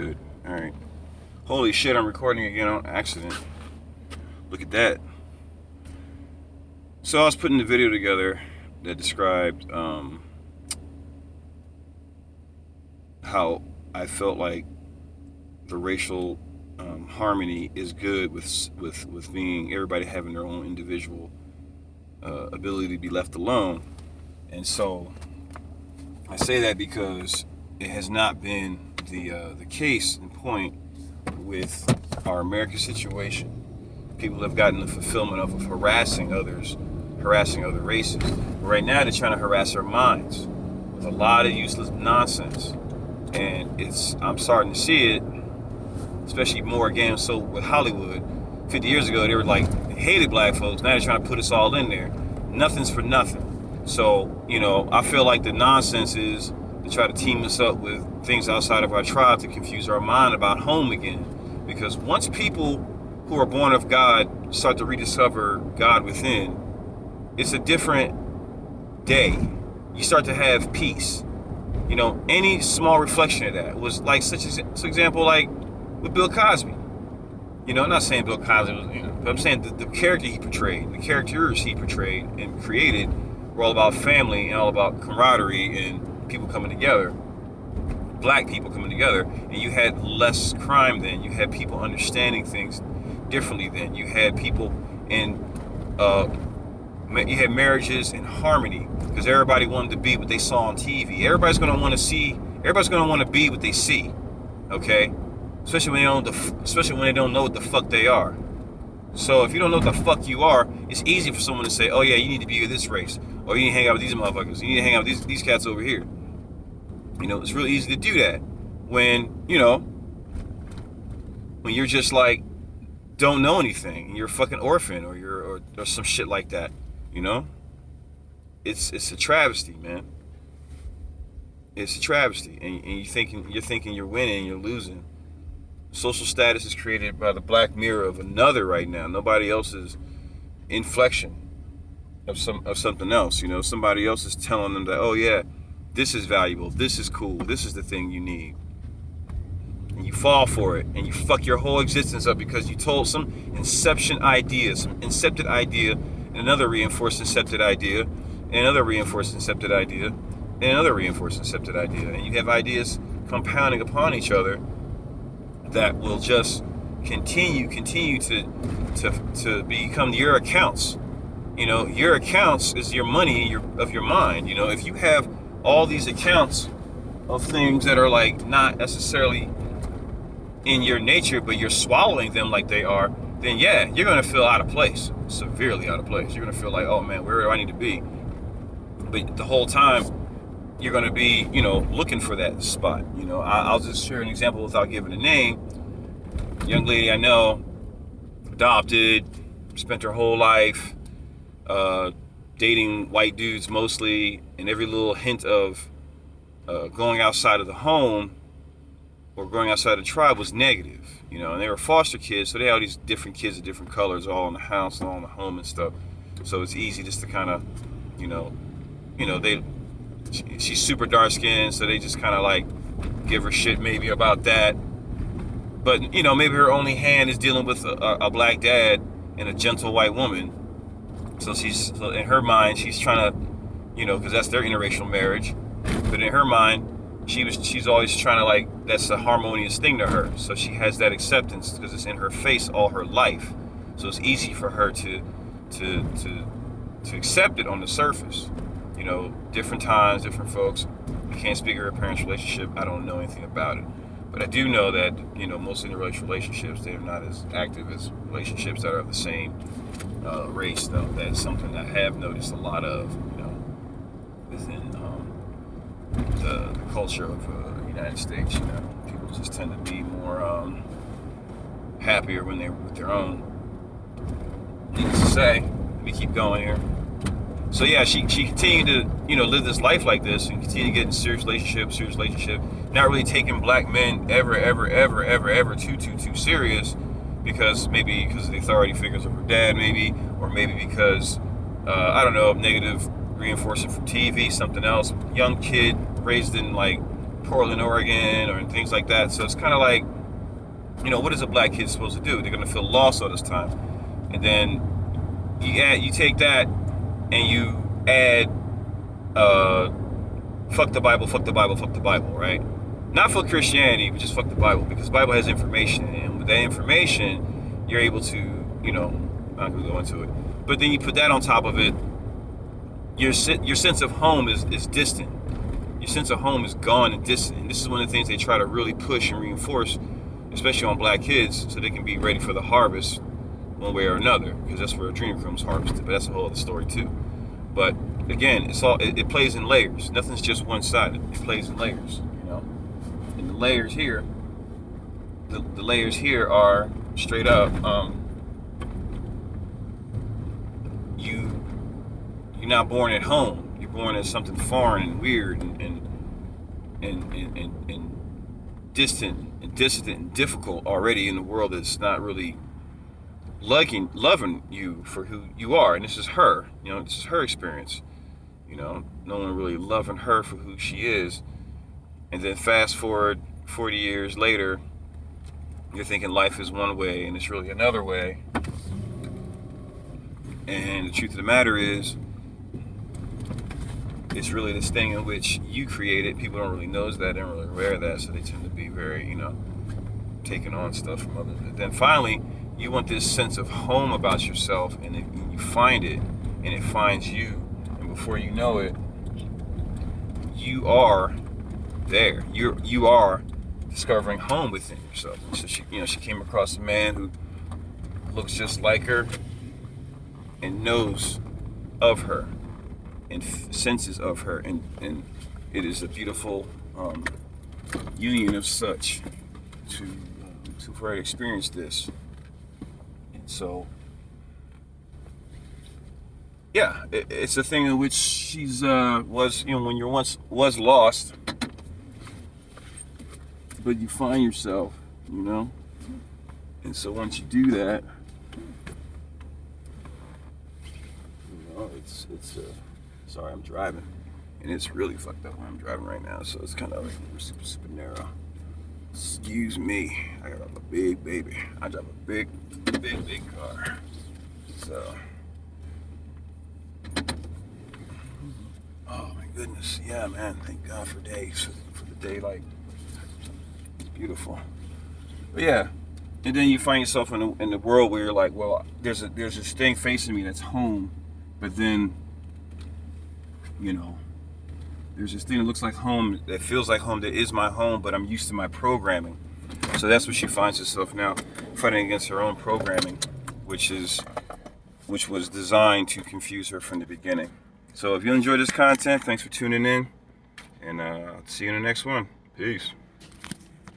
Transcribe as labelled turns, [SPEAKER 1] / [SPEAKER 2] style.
[SPEAKER 1] good. All right. Holy shit, I'm recording again on accident. Look at that. So I was putting the video together that described how I felt like the racial harmony is good with being everybody having their own individual ability to be left alone. And so I say that because it has not been the case and point with our American situation. People have gotten the fulfillment of harassing others, harassing other races. Right now they're trying to harass our minds with a lot of useless nonsense. And I'm starting to see it, especially more again so with Hollywood. 50 years ago they were like, they hated black folks. Now they're trying to put us all in there. Nothing's for nothing. So, I feel like the nonsense is to try to team us up with things outside of our tribe to confuse our mind about home again. Because once people who are born of God start to rediscover God within, it's a different day. You start to have peace. Any small reflection of that was like such an example, like with Bill Cosby. I'm not saying Bill Cosby was, but I'm saying the character he portrayed, the characters he portrayed and created were all about family and all about camaraderie and people coming together, black people coming together. And you had less crime then. You had people understanding things differently then. You had people in, you had marriages in harmony because everybody wanted to be what they saw on TV. Everybody's going to want to be what they see, okay? Especially when they don't know what the fuck they are. So if you don't know what the fuck you are, it's easy for someone to say, oh yeah, you need to be with this race. Or you need to hang out with these motherfuckers. You need to hang out with these cats over here. It's really easy to do that when, when you're just like, don't know anything. And you're a fucking orphan or some shit like that, It's a travesty, man. It's a travesty. And you're thinking you're winning, you're losing. Social status is created by the black mirror of another right now. Nobody else's inflection of something else. Somebody else is telling them that, oh yeah, this is valuable, this is cool, this is the thing you need. And you fall for it, and you fuck your whole existence up because you told some incepted idea, and another reinforced incepted idea, and another reinforced incepted idea, and another reinforced incepted idea. And you have ideas compounding upon each other that will just continue to become your accounts. Your accounts is your money of your mind. If you have all these accounts of things that are like not necessarily in your nature, but you're swallowing them like they are, then yeah, you're gonna feel out of place, severely out of place. You're gonna feel like, oh man, where do I need to be? But the whole time, you're gonna be, looking for that spot. I'll just share an example without giving a name. Young lady I know, adopted, spent her whole life dating white dudes mostly, and every little hint of going outside of the home or going outside the tribe was negative, and they were foster kids, so they had all these different kids of different colors all in the house and all in the home and stuff. So it's easy just to kind of, she's super dark skinned, so they just kind of like give her shit maybe about that. But, maybe her only hand is dealing with a black dad and a gentle white woman. So so in her mind, she's trying to, because that's their interracial marriage. But in her mind, she's always trying to like, that's a harmonious thing to her. So she has that acceptance because it's in her face all her life. So it's easy for her to accept it on the surface. Different times, different folks. I can't speak of her parents' relationship. I don't know anything about it. But I do know that, most interracial relationships, they're not as active as relationships that are of the same race, though. That's something I have noticed a lot of, within the culture of the United States. People just tend to be more happier when they're with their own. Needless to say, let me keep going here. So yeah, she continued to, live this life like this and continue to get in serious relationship, not really taking black men ever too serious because of the authority figures of her dad maybe, or maybe because, I don't know, negative reinforcement from TV, something else. Young kid raised in like Portland, Oregon, or things like that. So it's kind of like, what is a black kid supposed to do? They're gonna feel lost all this time, and then you take that and you add fuck the Bible, fuck the Bible, fuck the Bible, right? Not fuck Christianity, but just fuck the Bible, because the Bible has information, and with that information, you're able to, I'm not gonna go into it, but then you put that on top of it, your sense of home is distant. Your sense of home is gone and distant. And this is one of the things they try to really push and reinforce, especially on black kids, so they can be ready for the harvest one way or another, because that's where adrenochrome is harvested. But that's a whole other story too. But again, it plays in layers. Nothing's just one-sided. It plays in layers, And the layers here, the layers here are straight up. You're not born at home. You're born as something foreign and weird and distant and difficult already in the world that's not really loving you for who you are. And this is her. This is her experience. No one really loving her for who she is. And then fast forward 40 years later, you're thinking life is one way and it's really another way. And the truth of the matter is, it's really this thing in which you created. People don't really know that, they don't really aware of that, so they tend to be very, taking on stuff from others. And then finally, you want this sense of home about yourself, and you find it, and it finds you, and before you know it, you are there. You are discovering home within yourself. So she came across a man who looks just like her and knows of her and senses of her, and it is a beautiful union of such for her to experience this. And so it's a thing in which she's was when you're once was lost, but you find yourself, and so once you do that, it's sorry, I'm driving, and it's really fucked up when I'm driving right now, so it's kind of like super narrow. Excuse me, I got a big baby. I drive a big car, so. Oh my goodness, yeah, man. Thank God for days, for the daylight. It's beautiful. But yeah, and then you find yourself in the world where you're like, well, there's this thing facing me that's home, but then, there's this thing that looks like home, that feels like home, that is my home, but I'm used to my programming. So that's what she finds herself now, fighting against her own programming, which was designed to confuse her from the beginning. So if you enjoyed this content, thanks for tuning in, and I'll see you in the next one. Peace.